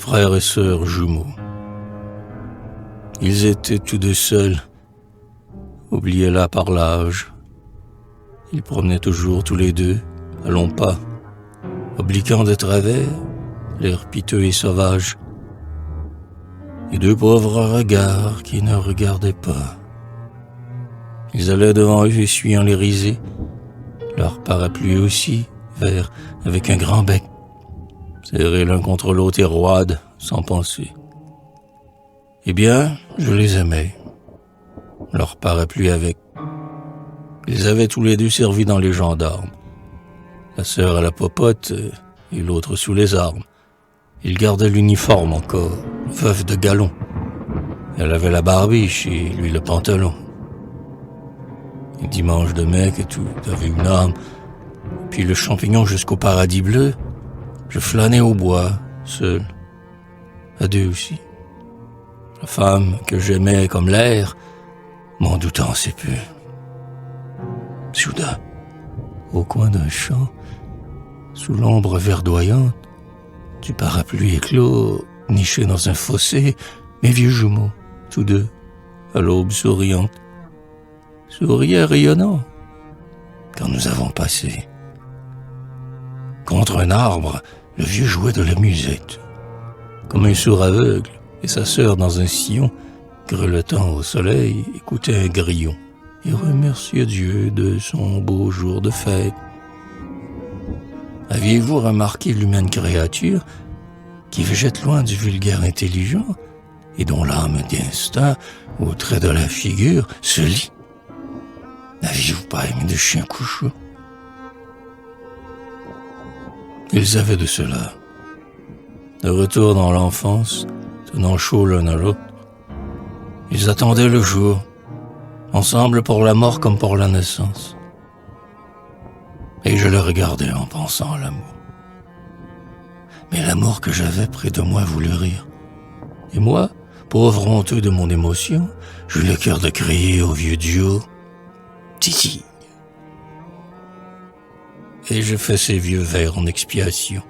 frère et sœur jumeaux. Ils étaient tous deux seuls, oubliés là par l'âge. Ils promenaient toujours tous les deux, à longs pas, obliquant de travers, l'air piteux et sauvage. Et deux pauvres regards qui ne regardaient pas. Ils allaient devant eux essuyant les risées, leur parapluie aussi, vert, avec un grand bec, serrés l'un contre l'autre et roides, sans penser. Eh bien, je les aimais, leur parapluie avec. Ils avaient tous les deux servi dans les gendarmes, la sœur à la popote et l'autre sous les armes. Ils gardaient l'uniforme encore, veuve de galon. Elle avait la barbiche et lui le pantalon. Les dimanches de mec et tout, avait une âme. Puis le champignon jusqu'au paradis bleu, je flânais au bois, seul, à deux aussi. La femme que j'aimais comme l'air, m'en doutant assez peu. Soudain, au coin d'un champ, sous l'ombre verdoyante, du parapluie éclos, nichés dans un fossé, mes vieux jumeaux, tous deux, à l'aube souriante, souriaient rayonnant, quand nous avons passé. Contre un arbre, le vieux jouait de la musette, comme un sourd aveugle, et sa sœur dans un sillon, grelottant au soleil, écoutait un grillon, et remerciait Dieu de son beau jour de fête. Aviez-vous remarqué l'humaine créature qui végète loin du vulgaire intelligent et dont l'âme d'instinct, au trait de la figure, se lie? N'aviez-vous pas aimé de chien couchot? Ils avaient de cela. De retour dans l'enfance, tenant chaud l'un à l'autre, ils attendaient le jour, ensemble pour la mort comme pour la naissance. Et je le regardais en pensant à l'amour. Mais l'amour que j'avais près de moi voulut rire. Et moi, pauvre honteux de mon émotion, j'eus le cœur de crier au vieux duo « Titi !» Et je fais ces vieux vers en expiation.